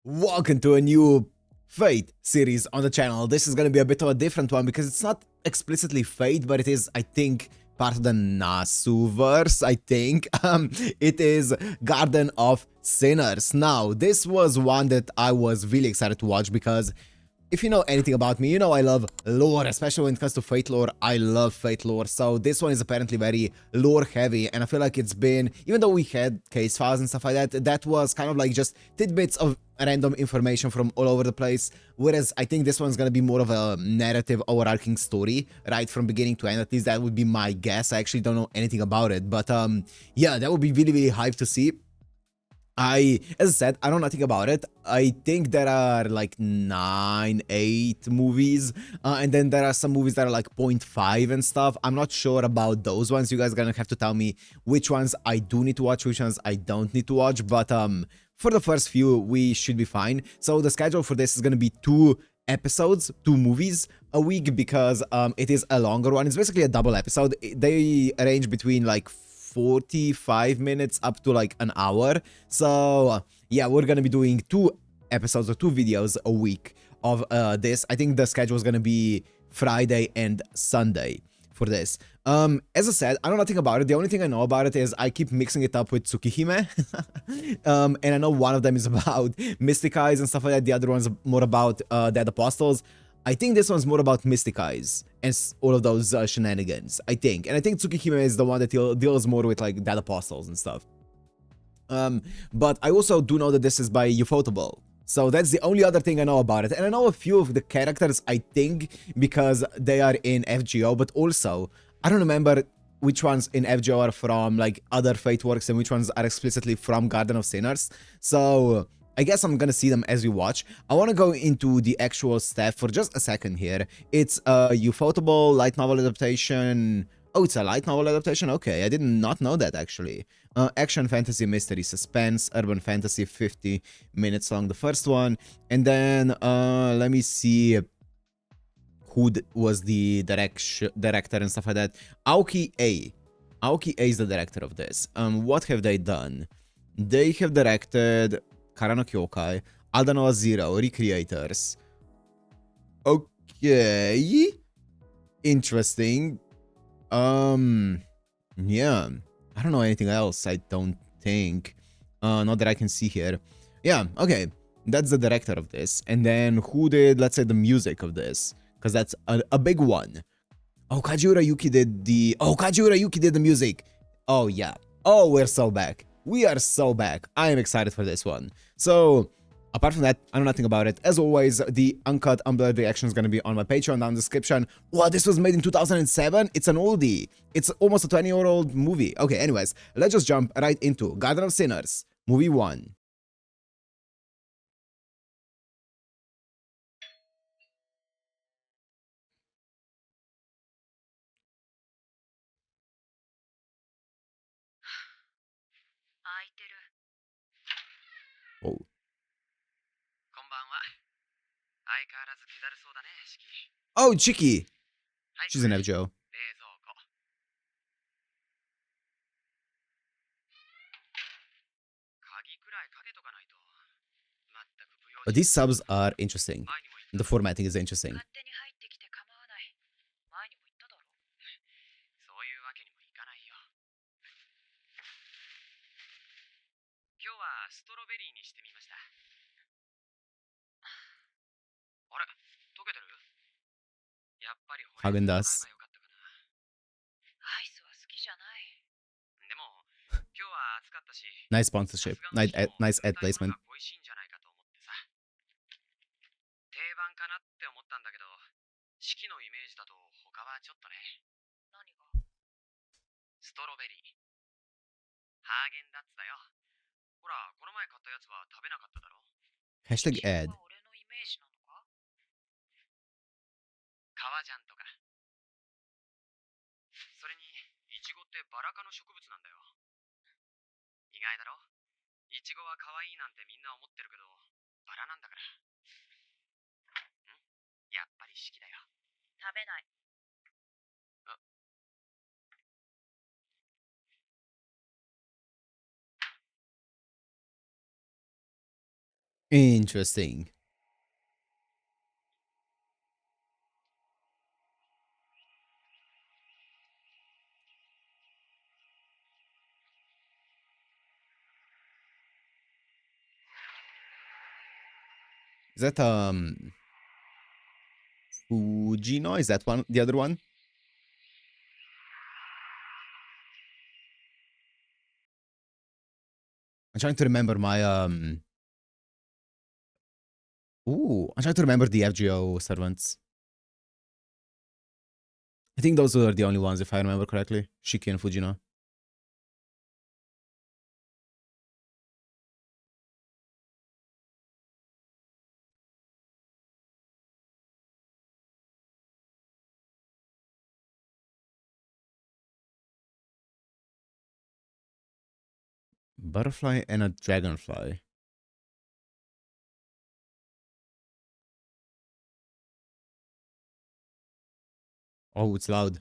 Welcome to a new Fate series on the channel. This is gonna be a bit of a different one because it's not explicitly Fate, but it is, I think, part of the Nasuverse, I think. It is Garden of Sinners. Now, this was one that I was really excited to watch because if you know anything about me, you know I love lore, especially when it comes to Fate lore. I love Fate lore, so this one is apparently very lore heavy, and I feel like it's been, even though we had case files and stuff like that, that was kind of like just tidbits of random information from all over the place, whereas I think this one's gonna be more of a narrative, overarching story, right, from beginning to end. At least that would be my guess. I actually don't know anything about it, but yeah, that would be really, really hyped to see. As I said, I know nothing about it. I think there are like 9, 8 movies, and then there are some movies that are like 0.5 and stuff. I'm not sure about those ones. You guys are gonna have to tell me which ones I do need to watch, which ones I don't need to watch. But for the first few, we should be fine. So the schedule for this is gonna be 2 episodes, 2 movies a week, because it is a longer one. It's basically a double episode. They range between like 45 minutes up to like an hour. So yeah, we're gonna be doing 2 episodes or 2 videos a week of this. I think the schedule is gonna be Friday and Sunday for this. As I said, I know nothing about it. The only thing I know about it is I keep mixing it up with Tsukihime. And I know one of them is about Mystic Eyes and stuff like that. The other one's more about Dead Apostles. I think this one's more about Mystic Eyes and all of those shenanigans, I think. And I think Tsukihime is the one that deals more with like Dead Apostles and stuff. But I also do know that this is by Ufotable. So that's the only other thing I know about it. And I know a few of the characters, I think, because they are in FGO, but also, I don't remember which ones in FGO are from like other Fate works and which ones are explicitly from Garden of Sinners. So I guess I'm gonna see them as we watch. I want to go into the actual stuff for just a second here. It's a Ufotable light novel adaptation. Oh, it's a light novel adaptation? Okay, I did not know that, actually. Action, fantasy, mystery, suspense, urban fantasy, 50 minutes long, the first one. And then, let me see who was the director and stuff like that. Aoki A. Aoki A is the director of this. What have they done? They have directed Kara no Kyoukai, Aldanoa Zero, Recreators. Okay. Interesting. Yeah. I don't know anything else, I don't think. Not that I can see here. Yeah, okay. That's the director of this. And then who did, let's say, the music of this? Because that's a big one. Oh, Kajiura Yuki did the... Oh, Kajiura Yuki did the music. Oh, yeah. Oh, we're so back. We are so back. I am excited for this one. So, apart from that, I know nothing about it. As always, the uncut, unblurred reaction is going to be on my Patreon down in the description. Wow, this was made in 2007? It's an oldie. It's almost a 20-year-old movie. Okay, anyways, let's just jump right into Garden of Sinners, movie 1. Oh. Oh, Chiki. She's an FJO. But these subs are interesting. The formatting is interesting. Häagen-Dazs. Nice sponsorship. Nice ad placement. Hashtag ad. Interesting. Is that Fujino? Is that one the other one? I'm trying to remember my Ooh, I'm trying to remember the FGO servants. I think those were the only ones, if I remember correctly. Shiki and Fujino. Butterfly and a dragonfly. Oh, it's loud.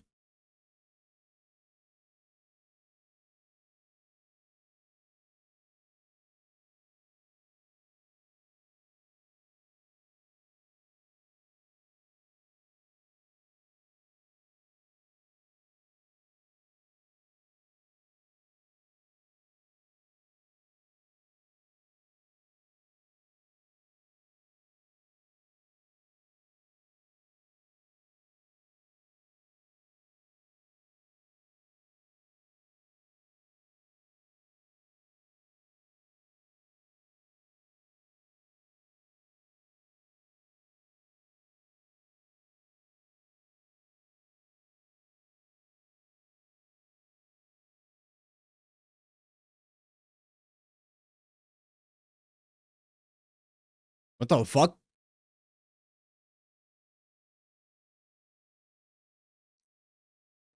What the fuck?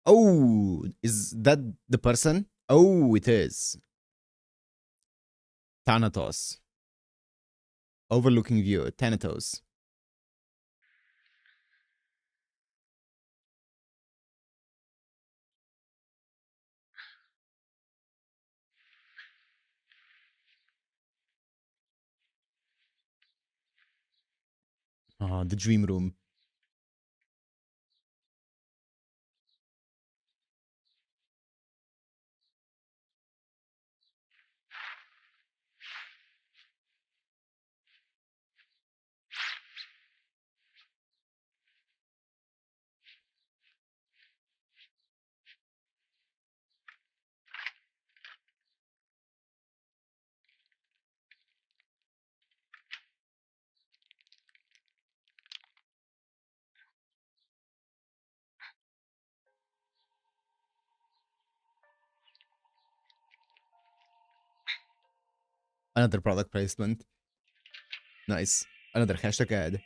Oh, is that the person? Oh, it is. Thanatos. Overlooking view. Thanatos. The dream room. Another product placement. Nice. Another hashtag ad.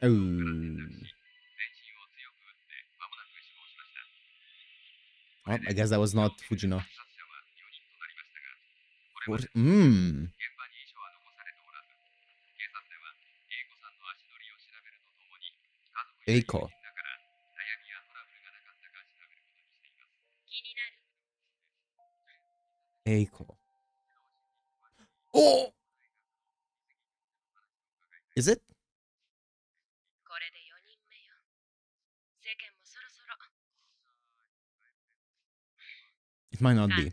Oh. Oh, I guess that was not Fujino. Mmm. Eiko. Eiko. Oh! Is it? It might not be.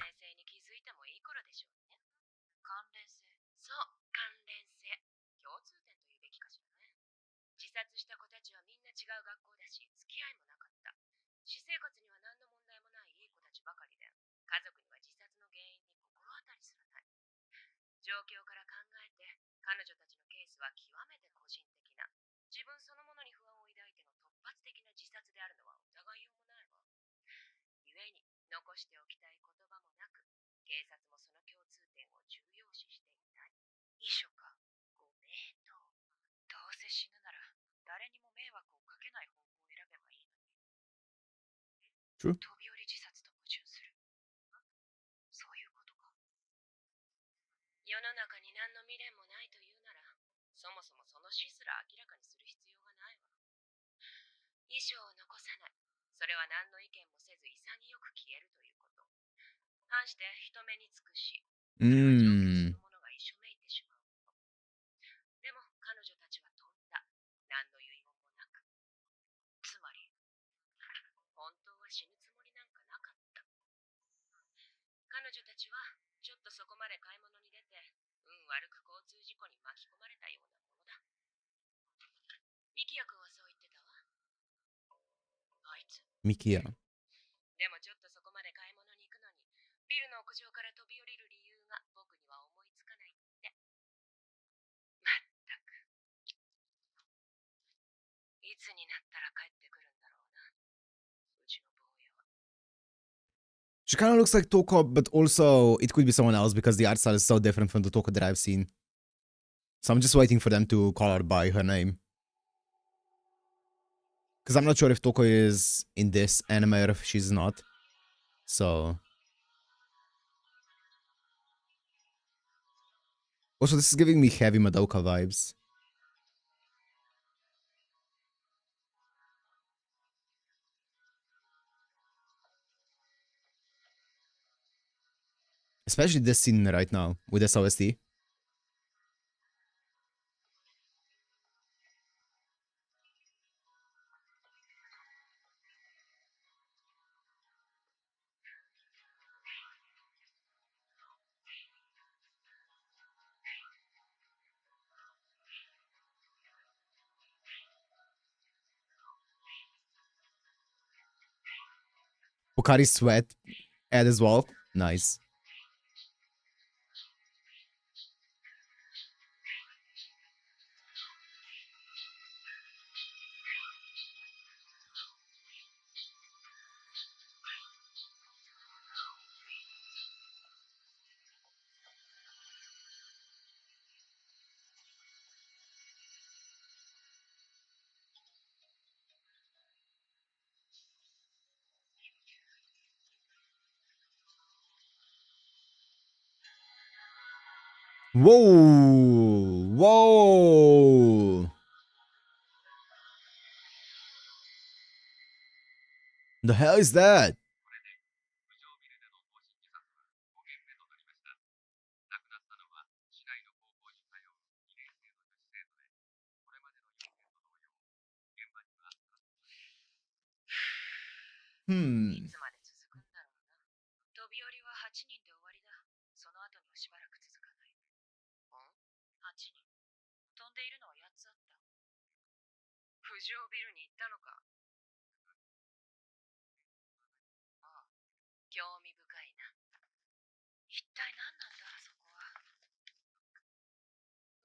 True. 遺書を残さない。それは何の意見もせず潔く消えるということ。反して人目につくし、それは条件そのものが一緒めいてしまうこと。でも彼女たちは飛んだ。何の遺言もなく。つまり、本当は死ぬつもりなんかなかった。彼女たちはちょっとそこまで買い物に出て、運悪く交通事故に巻き込まれたようなものだ。ミキヤ君はそう言ってたわ。あいつミキヤ。でもちょっとそこまで買い物に行くのに、ビルの屋上から飛び降りる理由が僕には思いつかないって。まったく。いつになったら帰ってくるんだろうな。うちの坊やは。She kind of looks like Toko, but also it could be someone else because the art style is so different from the Toko that I've seen. So I'm just waiting for them to call her by her name. Because I'm not sure if Toko is in this anime or if she's not. So... Also, this is giving me heavy Madoka vibes. Especially this scene right now with this OST. Pokari's sweat ad as well. Nice. Whoa! Whoa! The hell is that? Hmm. いつまで続くんだろうな。飛び降りは8人で終わりだ。その後にはしばらく続かない。8人。飛んでいるのは8つあった。浮上ビルに行ったのか。ああ、興味深いな。一体何なんだ、あそこは。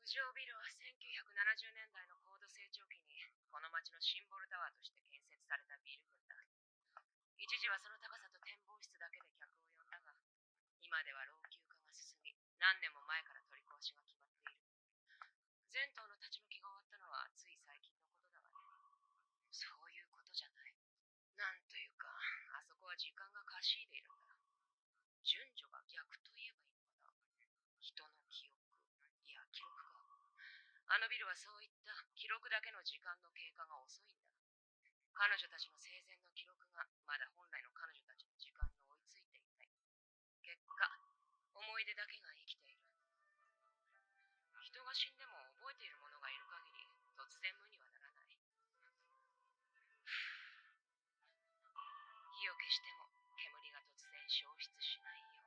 浮上ビルは1970年代の高度成長期にこの町のシンボルタワーとして建設されたビル群だ。一時はその高さと展望室だけで客を呼んだが、今では老朽化が進み、何年も前から取り壊しが決まっている。全島の立ち退きが終わったのはつい最近のことだがね。そういうことじゃない。なんというか、あそこは時間がかしいでいるんだ。順序が逆と言えばいいのかな。人の記憶、いや記録か。あのビルはそういった記録だけの時間の経過が遅いんだ。彼女たちの生前の記録がまだ本来の彼女たちの時間に追いついていない。結果、思い出だけが生きている。人が死んでも覚えている者がいる限り、突然無にはならない。火を消しても煙が突然消失しないよ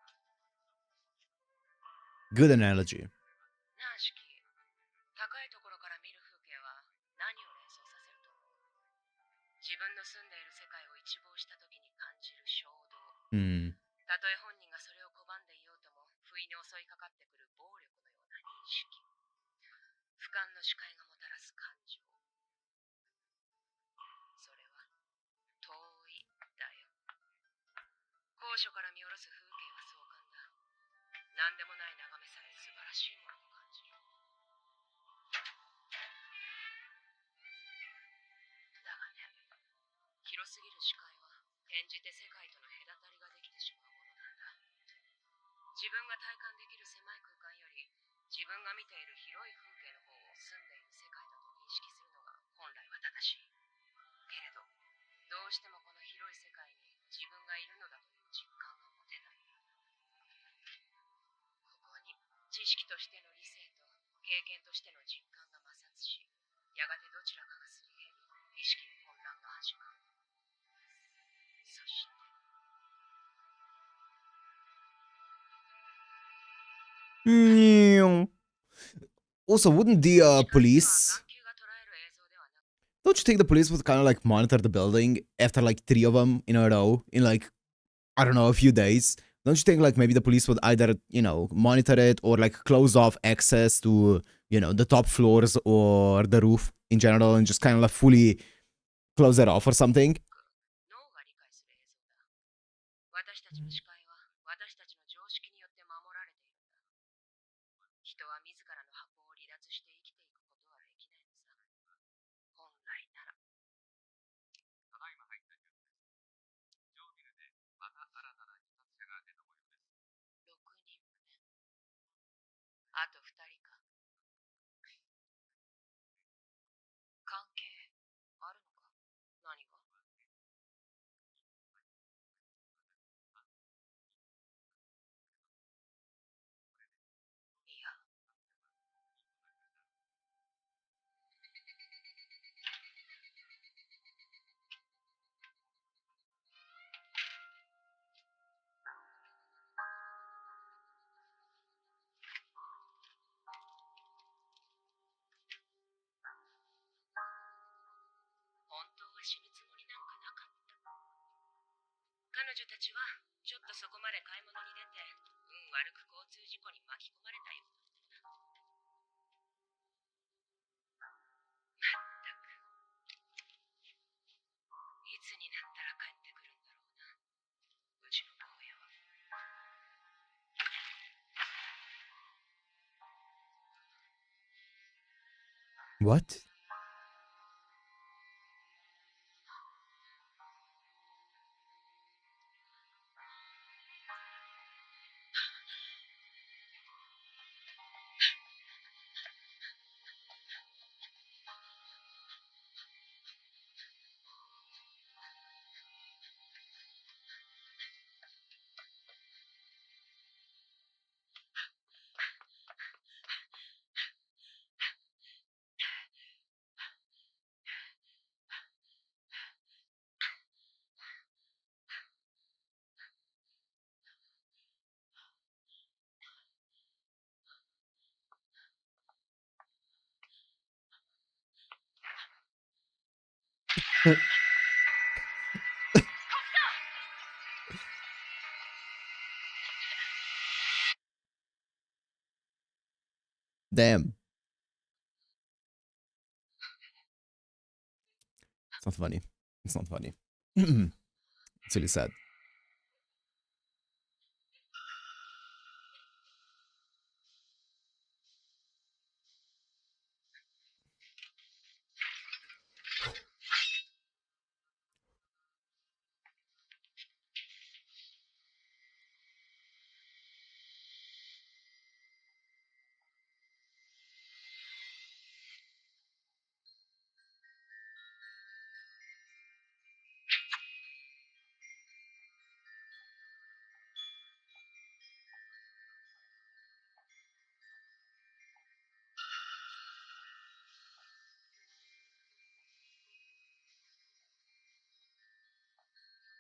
う。Good analogy. なあ、シキ。高いところから見る風景は何を連想させると思う？自分の住んでいる世界を一望した時に感じる衝動。たとえ本人がそれを拒んでいようとも、不意に襲いかかってくる暴力のような認識。俯瞰の視界がもたらす感情。それは遠いだよ。高所から見下ろす風景は壮観だ。何でもない眺めさえ素晴らしいものと感じる。だがね、広すぎる視界は転じて世界との隔たりができてしまうものなんだ。自分が体感できる狭い空間より、自分が見ている広い風景の方を住んでいる世界だと認識するのが本来は正しい。けれど、どうしてもこの広い世界に自分がいるのだという実感が持てない。ここに知識としての理性と経験としての実感が摩擦し、やがてどちらかがすり減り、意識の混乱が始まる。そして Also, wouldn't the police... 眼球が捉える映像ではなく、 Don't you think the police would kind of like monitor the building after like 3 of them in a row in like, I don't know, a few days? Don't you think like maybe the police would either, you know, monitor it or like close off access to, you know, the top floors or the roof in general and just kind of like fully close it off or something? 脳が理解する映像だ。私たちの視界は私たちの常識によって守られているんだ。人は自らの箱を離脱して生きていくことはできないのさ。本来なら。ただいま入ったニュースです。上ビルでまた新たな自殺者が出た模様です。6人目。あと2人か。関係あるのか？何が？いや。本当は死ぬつもりなんかなかった。彼女たちはちょっとそこまで買い物に出て、運悪く交通事故に巻き込まれたようだった。まったく。いつになったら帰ってくるんだろうな、うちの坊やは。What? Damn. It's not funny. It's not funny. It's really sad.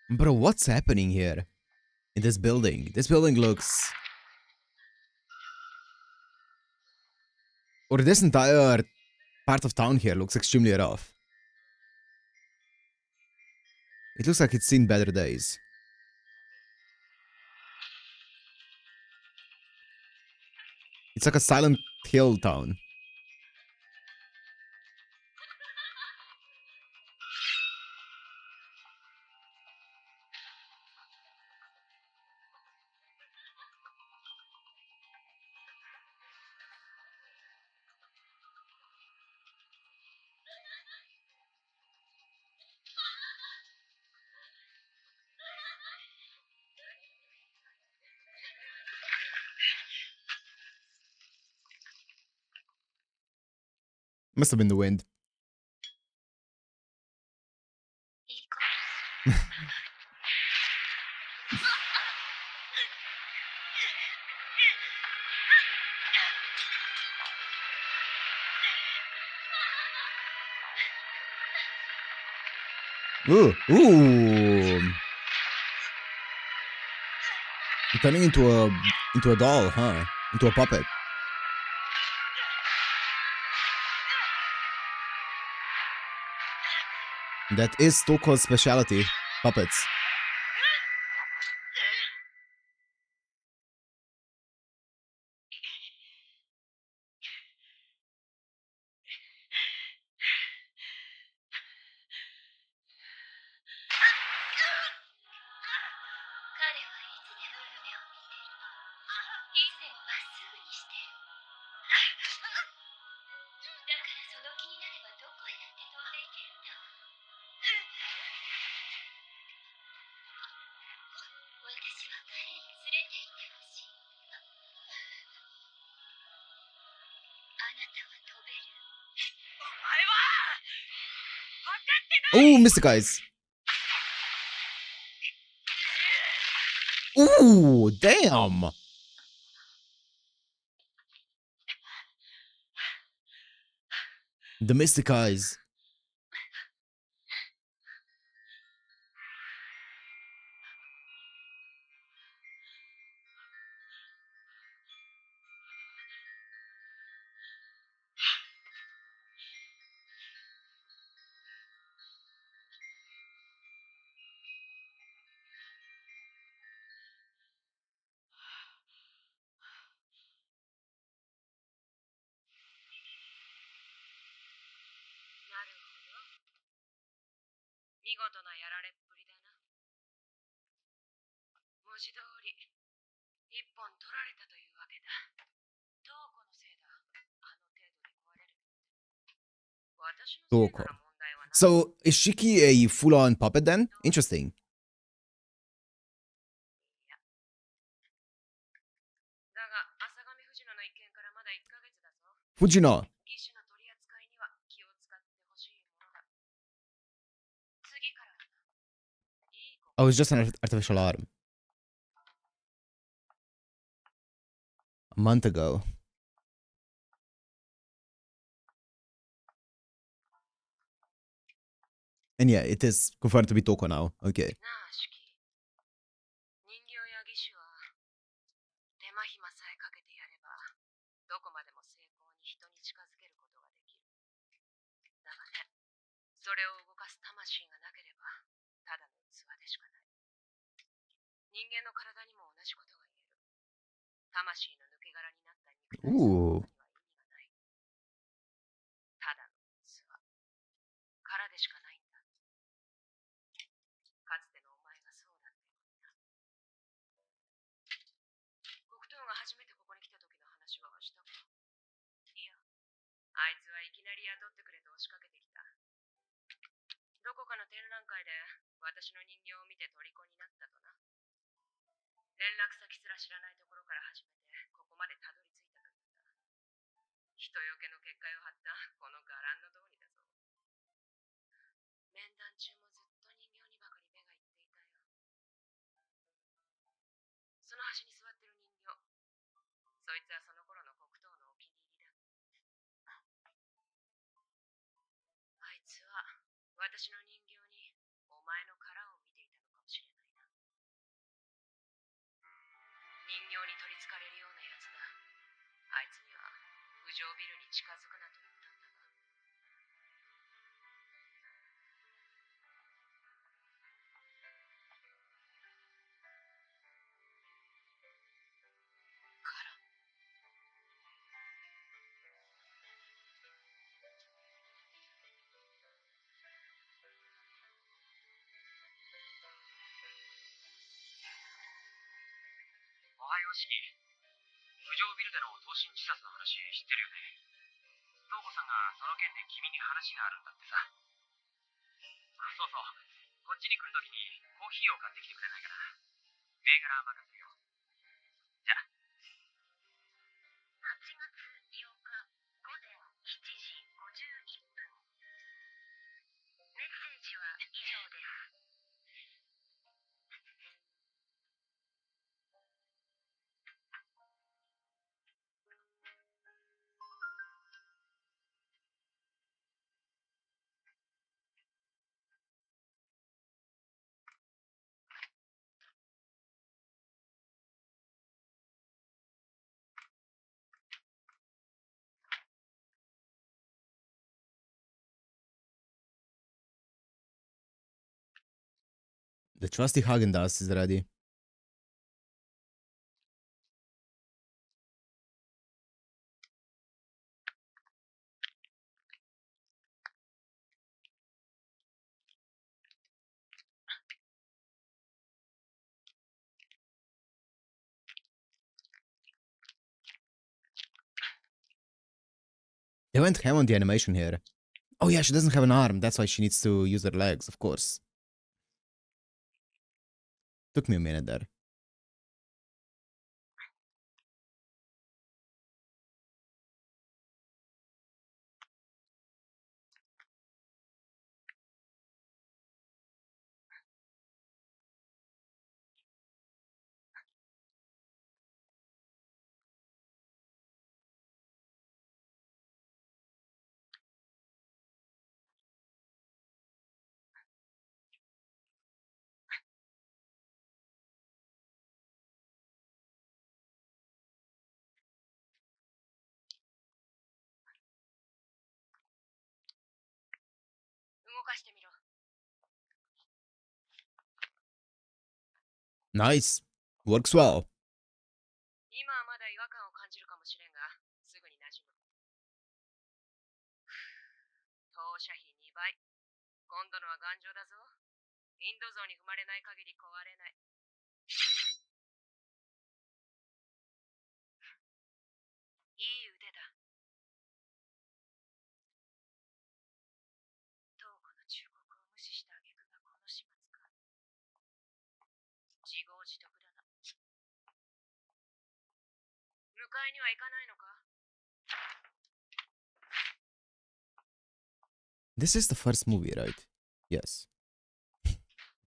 Bro, what's happening here? In this building? This building looks... Or this entire part of town here looks extremely rough. It looks like it's seen better days. It's like a Silent Hill town. Must have been the wind. いい子。Ooh, ooh. Turning into a doll, huh? Into a puppet. That is Toko's specialty, puppets. Oh, Mystic Eyes. Ooh, damn. The Mystic Eyes. Toko. So, is Shiki a full-on puppet then? Interesting. Fujino. Oh, it's just an artificial arm. A month ago. And yeah, it is confirmed to be Toko now. Okay. Ooh. The trusty Häagen-Dazs is ready. They went ham on the animation here. Oh yeah, she doesn't have an arm. That's why she needs to use her legs, of course. Took me a minute there. Nice. Works well. 今はまだ違和感を感じるかもしれんが、すぐに馴染む。投射費2倍。今度のは頑丈だぞ。インド像に踏まれない限り壊れない。いい腕だ。トウコの忠告を無視した挙句がこの始末か。自業自得だな。迎えには行かないのか？ This is the first movie, right? Yes.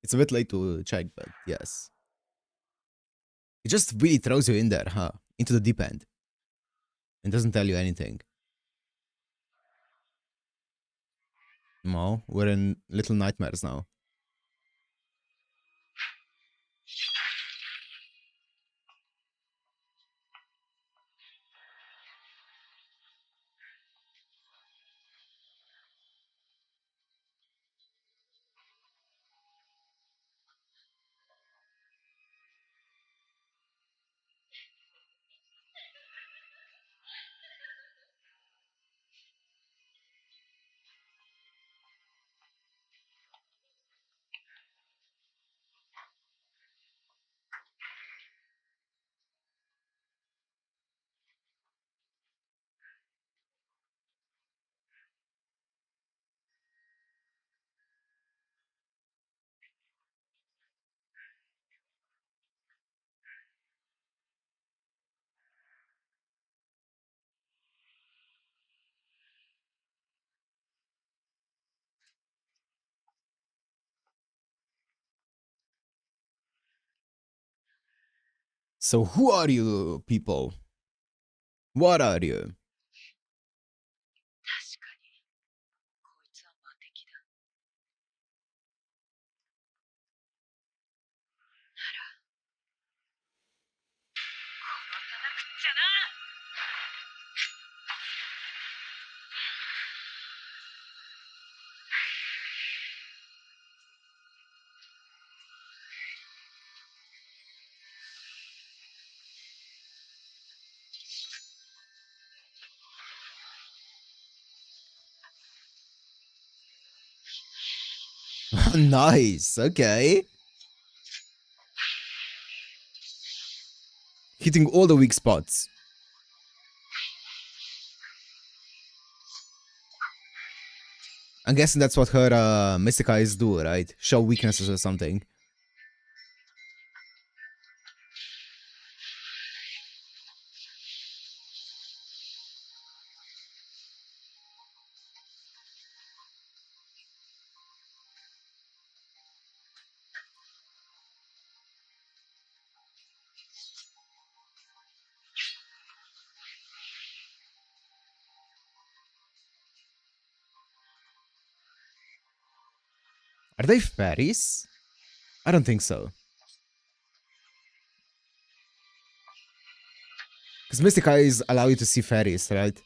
It's a bit late to check, but yes. It just really throws you in there, huh? Into the deep end. And doesn't tell you anything. No, we're in Little Nightmares now. So who are you people? What are you? 確かに、こいつは魔敵だ。なら、殺さなくっちゃな。Nice, okay. Hitting all the weak spots. I'm guessing that's what her mystic eyes do, right? Show weaknesses or something. Are they fairies? I don't think so. Because mystic eyes allow you to see fairies, right?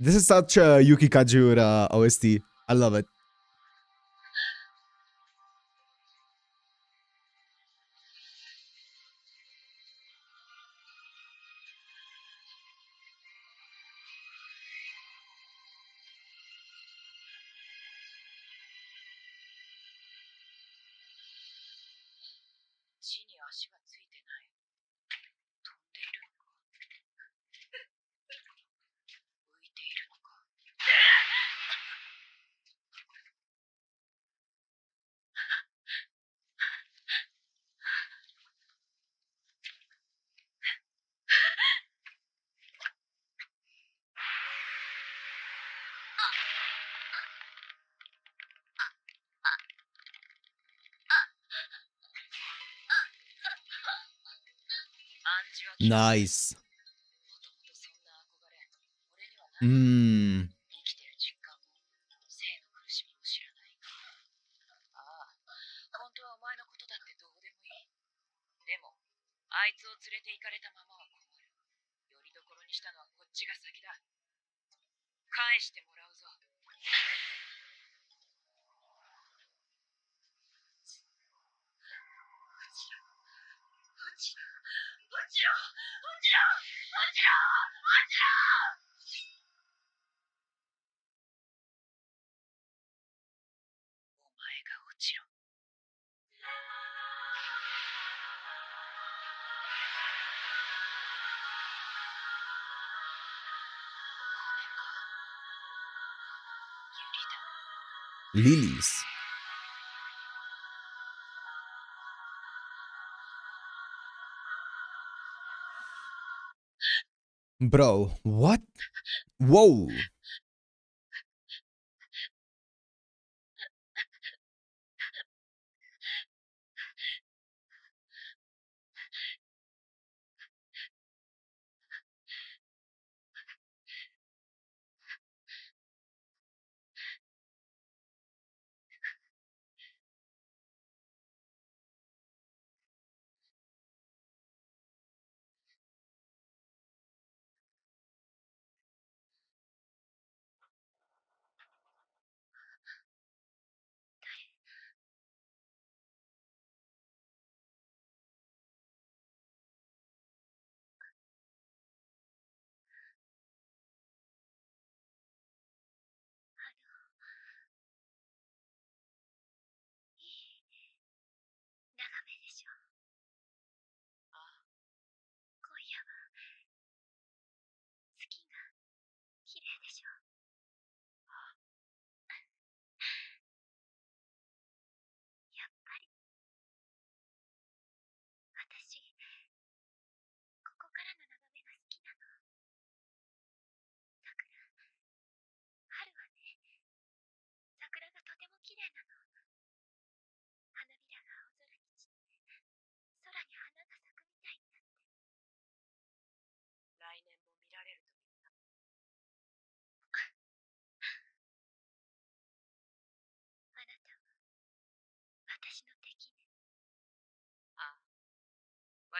This is such a Yuki Kajura OST. I love it. 地に足がついてない。飛んでいるのか浮いているのか。Nice. 生きてる実感も生の苦しみも知らない。ああ、本当はお前のことだってどうでもいい。でも、あいつを連れて行かれたままは困る。よりどころにしたのはこっちが先だ。返してもらうぞ。お前が落ちろ。Lilies. Bro, what? Whoa.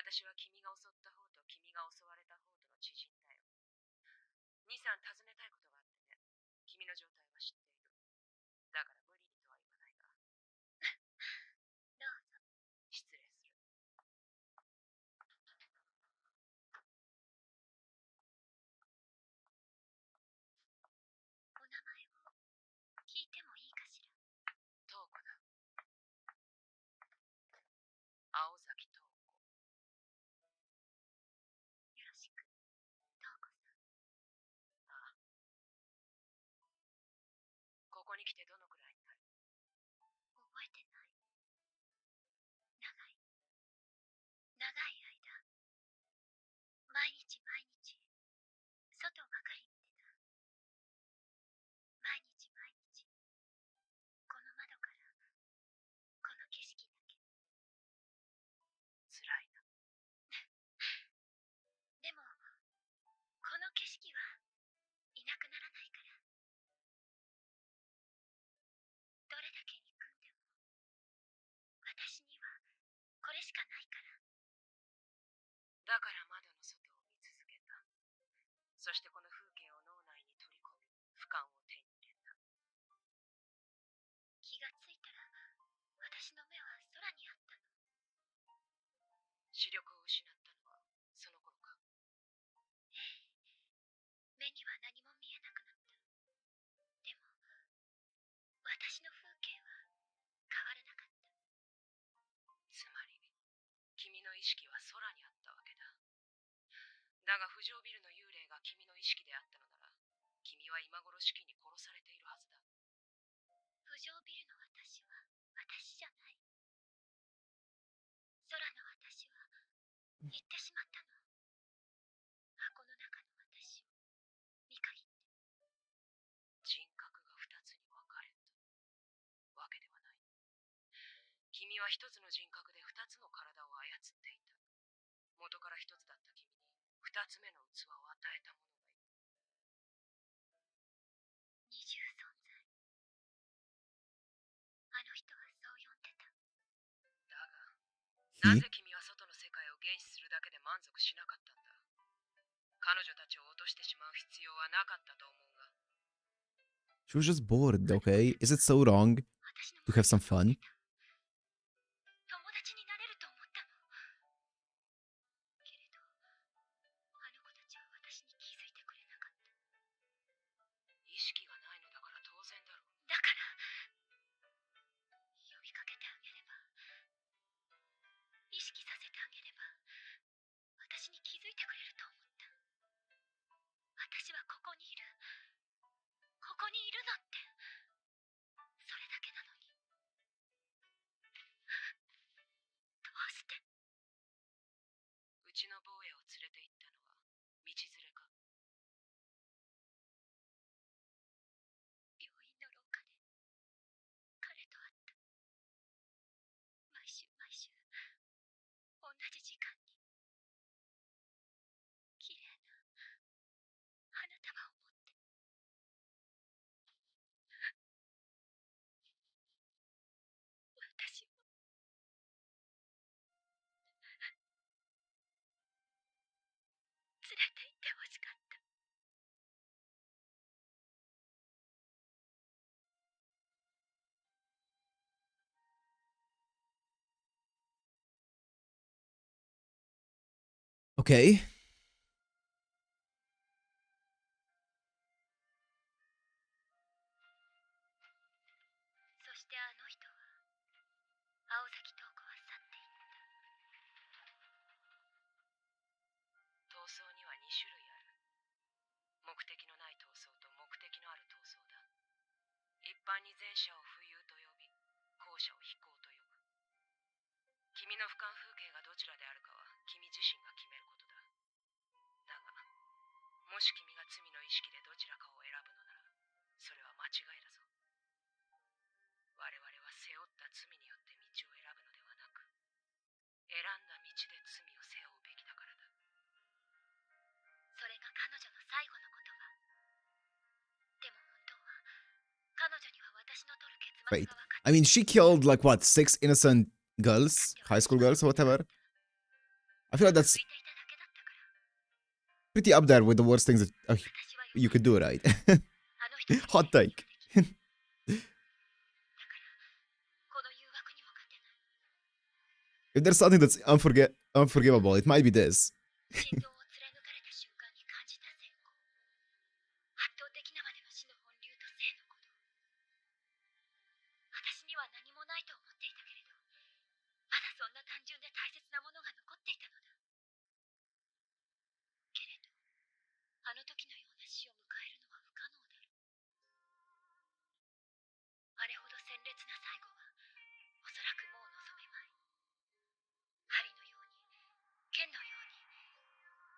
私は君が襲った方と君が襲われた方との知人だよ。兄さん尋ねたいことがあってね。君の状態は知っている。だから無理にとは言わないが。どうぞ。失礼する。お名前を聞いてもいいかしら。トウコだ。青崎トウコ。よろしく、トウコさん。ああ。ここに来てどのくらいになる？覚えてない。長い間、毎日外ばかり見てた。毎日、この窓からこの景色だけ。辛いな。でも、この景色はいなくならないから。どれだけ憎んでも、私にはこれしかないから。だから窓の外を見続けた。そしてこの風景を脳内に取り込んだ。俯瞰を手に入れた。気がついたら私の目は空にあったの。視力を失ったのはその頃か。ええ、目には何も見えなくなった。でも私の風景は変わらなかった。つまり君の意識は空にあったわけだ。だが浮上ビルの幽霊が君の意識であったのなら、君は今頃式に殺されているはずだ。浮上ビルの私は私じゃない。空の私は行ってしまったの。箱の中の私を見限って。人格が二つに分かれたわけではない。君は一つの人格で二つの体を操っていた。元から一つだった君に二つ目の器を与えた者がいる。二重存在。あの人はそう呼んでた。だが、なぜ君は外の世界を原始するだけで満足しなかったんだ。彼女たちを落としてしまう必要はなかったと思うが。She was just bored, okay? Is it so wrong to have some fun? 友達になれると思ったの。けれど、あの子たちは私に気づいてくれなかった。意識がないのだから当然だろう。だから呼びかけてあげれば、意識させてあげれば、私に気づいてくれると思った。私はここにいる。ここにいるのって。それだけなのに。どうして。うちの坊やを連れて行ったのは道連れか。病院の廊下で彼と会った。毎週同じ時間に綺麗な花束を持って。私を連れて行ってほしかった。Okay. そしてあの人は青崎瞳子は去っていった。闘争には2種類ある。目的のない闘争と目的のある闘争だ。一般に前者を浮遊と呼び、後者を飛行と呼ぶ。君の俯瞰風景がどちらであるかは君自身が決めることだ。だが、もし君が罪の意識でどちらかを選ぶのなら、それは間違いだぞ。我々は背負った罪によって道を選ぶのではなく、選んだ道で罪を背負うべきだからだ。それが彼女の最後の言葉。でも本当は彼女には私の取る結末 Wait. が分かって。 I mean, she killed like what, 6 innocent girls? High school girls or whatever? I feel like that's 浮いていただけだったから。 pretty up there with the worst things that 私は you could do, right? あの人と Hot take. だからこの誘惑にも勝てない。 If there's something that's unforgivable, it might be this. 心臓を貫かれた瞬間に感じた閃光。圧倒的なまでの死の本流と生の鼓動。私には何もないと思っていたけれど、まだそんな単純で大切なものが残っていたのだ。けれど、あの時のような死を迎えるのは不可能だろう。あれほど鮮烈な最後は、おそらくもう望めまい。針のように、剣のように、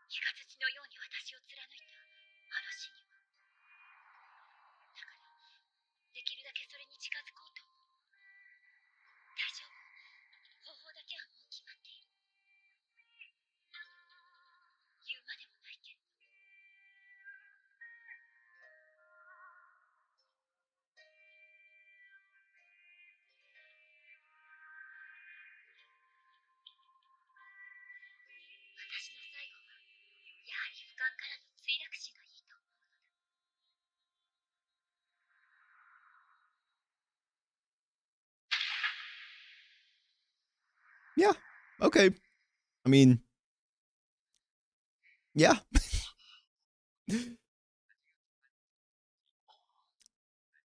イカズチのように私を貫いたあの死には。だから、できるだけそれに近づこうと思う。大丈夫。方法だけはもう決まっている。言うまでもないけど。私の最後は、やはり俯瞰からの墜落死がいいと思うのだ。Yeah, okay. I mean, yeah.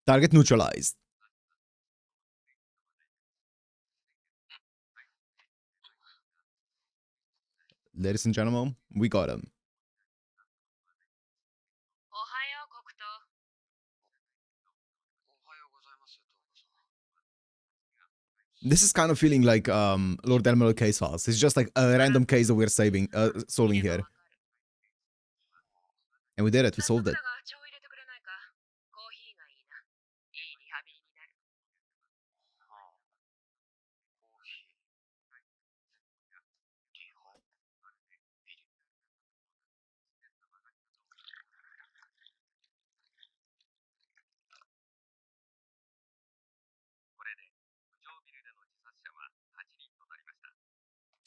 Target neutralized. Ladies and gentlemen, we got him. おはよう、黒糖。This is kind of feeling like Lord Elmer case files. It's just like a random case that we're solving here. And we did it, we solved it. 早速だが、茶を入れてくれないか。コーヒーがいいな。いいリハビリになる。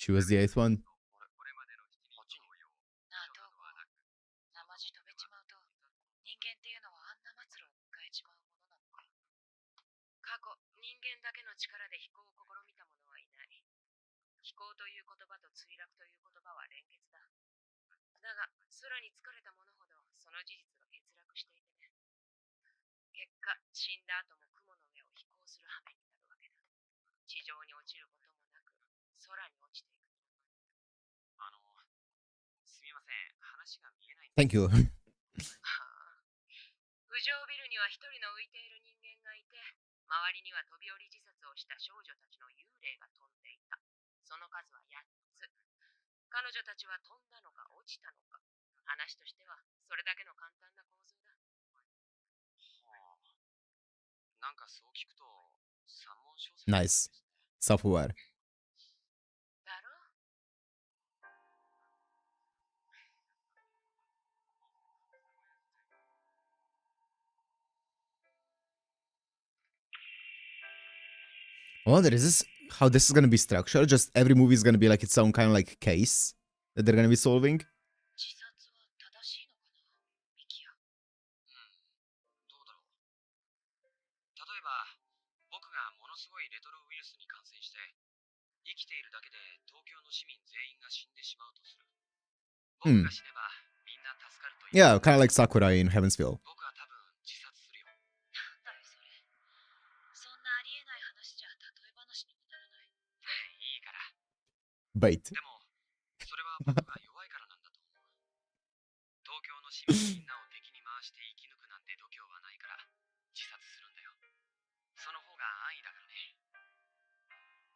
She was the 8th one. なあ、トウコ。なまじ飛べちまうと、人間っていうのはあんな末路を迎えちまうものなのか。過去、人間だけの力で飛行を試みた者はいない。飛行という言葉と墜落という言葉は連結だ。だが、空に疲れた者ほど、その事実が欠落していてね。結果、死んだ後も雲の上を飛行する羽目になるわけだ。地上に落ちることもなく、空に落ちていく。すみません、話が見えないんです。 Thank you. 浮上ビルには一人の浮いている人間がいて、周りには飛び降り自殺をした少女たちの幽霊が飛んでいた。その数は8つ。彼女たちは飛んだのか落ちたのか。話としてはそれだけの簡単な構造だ。はあ。なんかそう聞くと三文小説。 Nice. Self-aware. だろ。 I wonder, is this how this is gonna be structured? Just every movie is gonna be like its own kind of like case that they're gonna be solving? 自殺は正しいのかな、ミキヤ。どうだろう。例えば、僕がものすごいレトロウイルスに感染して、生きているだけで東京の市民全員が死んでしまうとする。僕が死ねばみんな助かるという。Yeah, kind of like Sakura in Heavensville. 僕は多分自殺するよ。なんだよそれ。そんなありえない話じゃ例え話にもならない。いいから。 Bait. でも、それは僕が弱いからなんだと思う。東京の市民みんなを敵に回して生き抜くなんて度胸はないから自殺するんだよ。その方が安易だからね。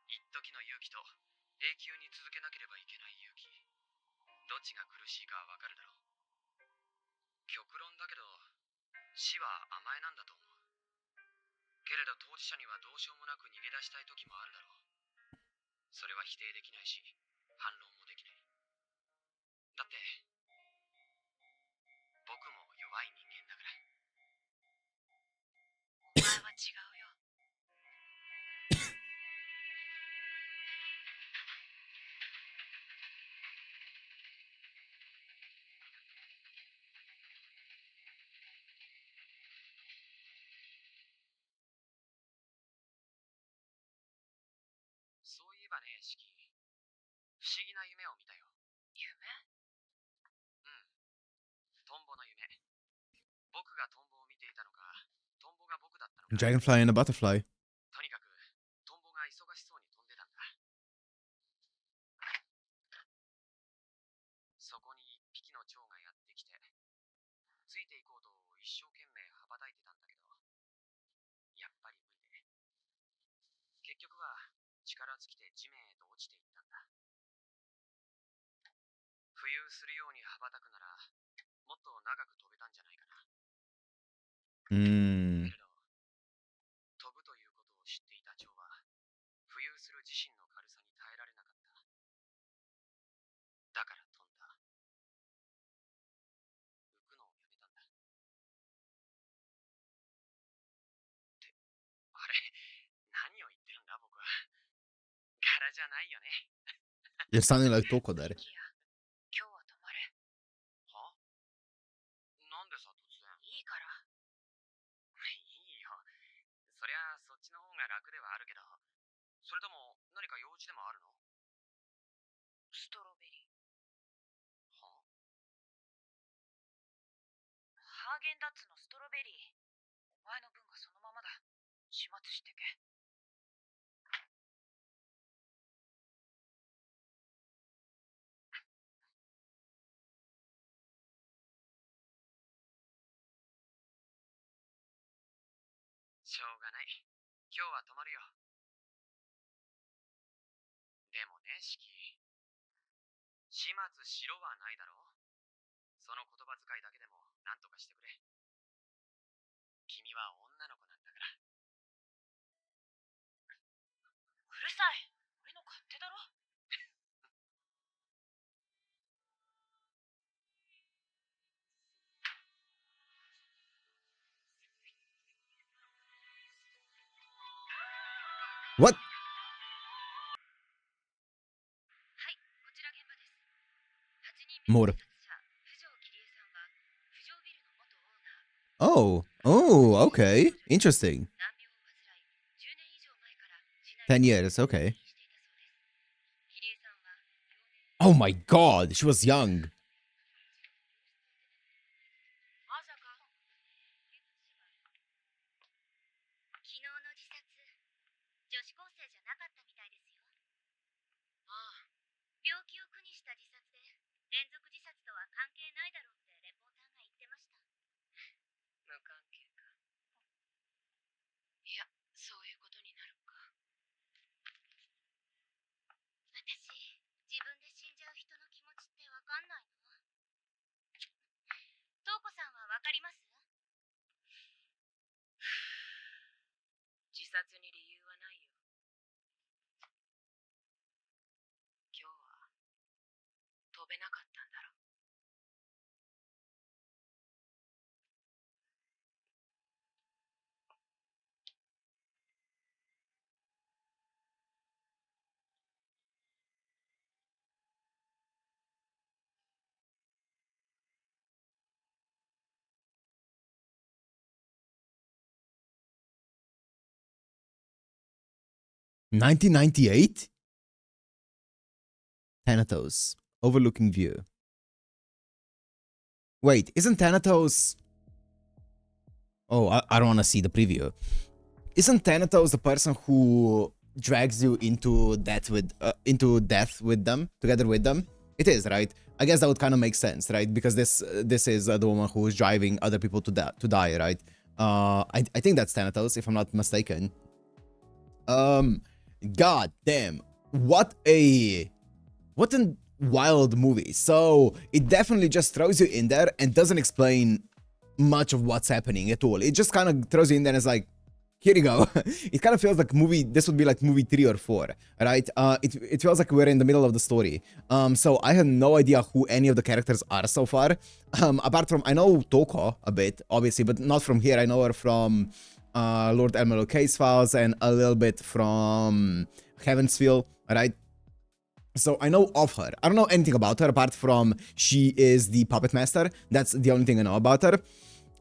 一時の勇気と永久に続けなければいけない勇気。どっちが苦しいかわかるだろう。極論だけど、死は甘えなんだと思う。けれど当事者にはどうしようもなく逃げ出したい時もあるだろう。それは否定できないし、反論もできない。だって、僕も弱い人間だから。お前は違うよ。そういえばね、シキ。不思議な夢を見たよ。夢？うん。トンボの夢。僕がトンボを見ていたのか、トンボが僕だったのか。Dragonfly and a butterfly. とにかく、トンボが忙しそうに飛んでたんだ。そこに一匹の蝶がやってきて、ついていこうと一生懸命羽ばたいてたんだけど、やっぱり無理で。結局は力尽きて地面へと落ちていったんだ。浮遊するように羽ばたくなら、もっと長く飛べたんじゃないかな。けれど、飛ぶということを知っていた蝶は、浮遊する自身の軽さに耐えられなかった。だから飛んだ。浮くのをやめたんだ。って、あれ、何を言ってるんだ僕は。柄じゃないよね。You're sounding like Toko there. ミキヤ、今日は泊まれ。は？なんでさ、突然。いいから。いいよ。そりゃそっちの方が楽ではあるけど。それとも何か用事でもあるの？ストロベリー。はハーゲンダッツのストロベリー。お前の分がそのままだ。始末してけ。しょうがない。今日は泊まるよ。でもね、シキ。始末しろはないだろう。その言葉遣いだけでも何とかしてくれ。君は女の子なんだから。うるさい。俺の勝手だろ。What? はい、こちら現場です。8人目の More. 自殺者、九条桐江さんは、九条ビルの元オーナー。 Oh, okay. Interesting. 難病を患い、10年以上前から市内 10 に years, okay. していたそうです。桐江さんはOh 幼年 my god, she was young. まさか。昨日の自殺、女子高生じゃなかったみたいですよ。ああ、病気を苦にした自殺で、連続自殺とは関係ないだろうってレポーターが言ってました。無関係か。いや、そういうことになるか。私、自分で死んじゃう人の気持ちってわかんないの？トウコさんはわかります？自殺に理由はないよ。今日は飛べなかったんだろう。1998? Thanatos. Overlooking view. Wait, isn't Thanatos... Oh, I don't want to see the preview. Isn't Thanatos the person who drags you into death with them, together with them? It is, right? I guess that would kind of make sense, right? Because this is the woman who is driving other people to die, right? I think that's Thanatos, if I'm not mistaken. God damn, what a wild movie. So it definitely just throws you in there and doesn't explain much of what's happening at all. It just kind of throws you in there and it's like, here you go. It kind of feels like this would be like movie 3 or 4, right? It feels like we're in the middle of the story. So I have no idea who any of the characters are so far. Apart from, I know Toko a bit, obviously, but not from here. I know her from Lord Elmelo Case Files and a little bit from Heaven's Feel, right? So I know of her. I don't know anything about her apart from she is the puppet master. That's the only thing I know about her.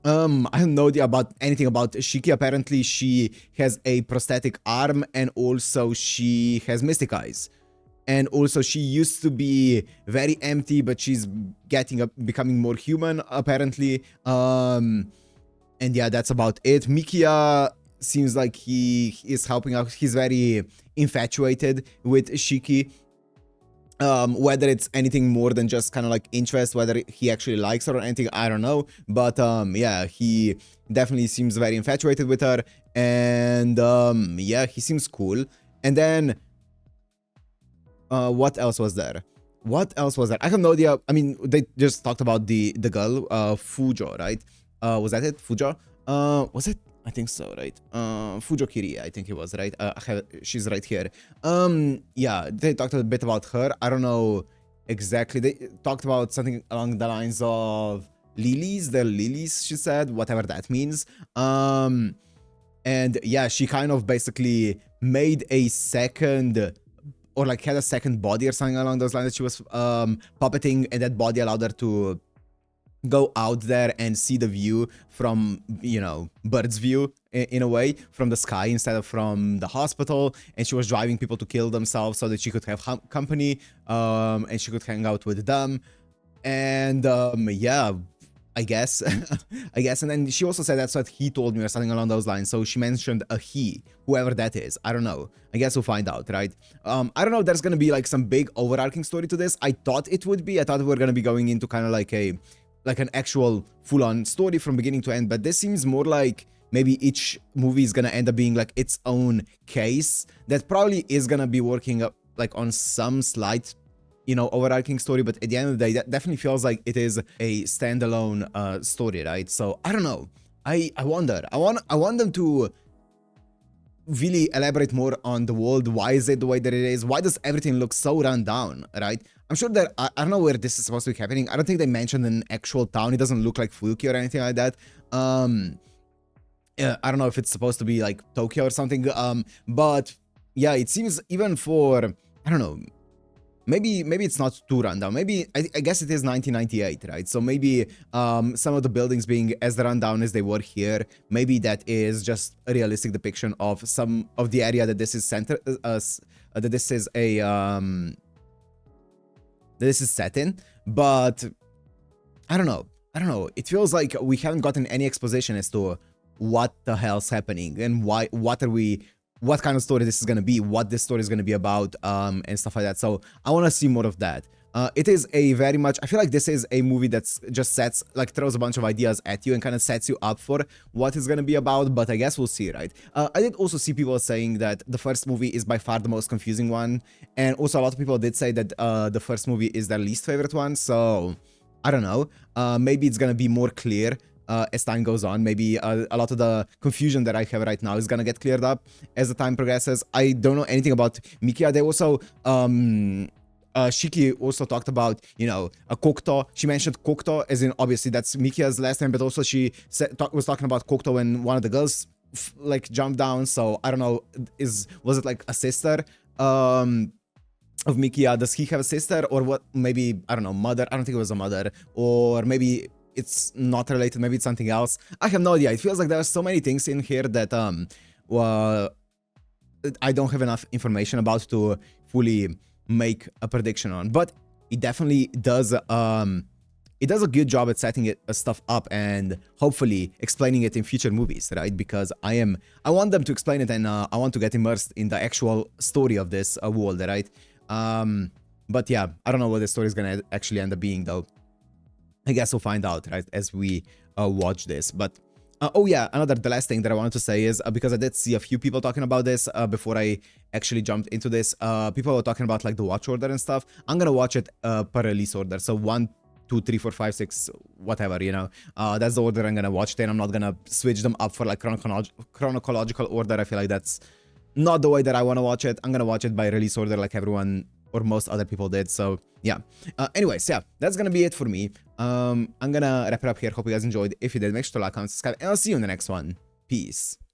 I have no idea about anything about Shiki. Apparently, she has a prosthetic arm and also she has mystic eyes. And also she used to be very empty, but she's becoming more human, apparently. And yeah, that's about it. Mikia seems like he is helping out. He's very infatuated with Shiki. Whether it's anything more than just kind of like interest, whether he actually likes her or anything, I don't know. But yeah, he definitely seems very infatuated with her. And yeah, he seems cool. And then what else was there? What else was there? I have no idea. I mean, they just talked about the girl, Fujo, right? Was that it? Fujo? Was it? I think so, right? Fujo Kiri, I think it was, right? She's right here. Yeah, they talked a bit about her. I don't know exactly. They talked about something along the lines of lilies. They're lilies, she said, whatever that means. And yeah, she kind of basically made a second, or like had a second body or something along those lines that she was puppeting, and that body allowed her to go out there and see the view from, you know, bird's view in a way, from the sky instead of from the hospital. And she was driving people to kill themselves so that she could have company, and she could hang out with them. And yeah, I guess I guess. And then she also said that's what he told me or something along those lines. So she mentioned a he, whoever that is. I don't know. I guess we'll find out, right? I don't know if there's gonna be like some big overarching story to this. I thought it would be. I thought we were gonna be going into kind of like an actual full-on story from beginning to end, but this seems more like maybe each movie is gonna end up being like its own case that probably is gonna be working up like on some slight, you know, overarching story, but at the end of the day, that definitely feels like it is a standalone story, right? So I don't know. I wonder. I want them to really elaborate more on the world. Why is it the way that it is? Why does everything look so run down, right? I'm sure that I don't know where this is supposed to be happening. I don't think they mentioned an actual town. It doesn't look like Fuukei or anything like that. Yeah, I don't know if it's supposed to be like Tokyo or something. But yeah, it seems even for, I don't know, maybe it's not too rundown. Maybe I guess it is 1998, right? So maybe some of the buildings being as rundown as they were here, maybe that is just a realistic depiction of some of the area that this is center that this is a this is set in. But I don't know. It feels like we haven't gotten any exposition as to what the hell's happening and what kind of story this is gonna be, what this story is gonna be about, and stuff like that. So I want to see more of that. It is a very much, I feel like this is a movie that's just throws a bunch of ideas at you and kind of sets you up for what it's gonna be about, but I guess we'll see, right? I did also see people saying that the first movie is by far the most confusing one, and also a lot of people did say that the first movie is their least favorite one, so I don't know. Maybe it's gonna be more clear as time goes on. Maybe a lot of the confusion that I have right now is gonna get cleared up as the time progresses. I don't know anything about Mikia. They also Shiki also talked about, you know, a Kokuto. She mentioned Kokuto, as in obviously that's Mikia's last name, but also she was talking about Kokuto when one of the girls like jumped down. So I don't know, was it like a sister of Mikia? Does he have a sister or what? Maybe, I don't know, mother. I don't think it was a mother, or maybe it's not related, maybe it's something else. I have no idea. It feels like there are so many things in here that well, I don't have enough information about to fully make a prediction on, but it definitely does it does a good job at setting stuff up and hopefully explaining it in future movies, right? Because I want them to explain it, and I want to get immersed in the actual story of this world, right? But yeah, I don't know what the story is gonna actually end up being, though. I guess we'll find out, right, as we watch this. But oh yeah, the last thing that I wanted to say is, because I did see a few people talking about this before I actually jumped into this. People were talking about like the watch order and stuff. I'm gonna watch it per release order. So 1, 2, 3, 4, 5, 6, whatever, you know. That's the order I'm gonna watch it in. I'm not gonna switch them up for like chronological order. I feel like that's not the way that I want to watch it. I'm gonna watch it by release order like everyone or most other people did. So yeah, anyways, yeah, that's gonna be it for me. I'm gonna wrap it up here. Hope you guys enjoyed. If you did, make sure to like, comment, subscribe, and I'll see you in the next one. Peace.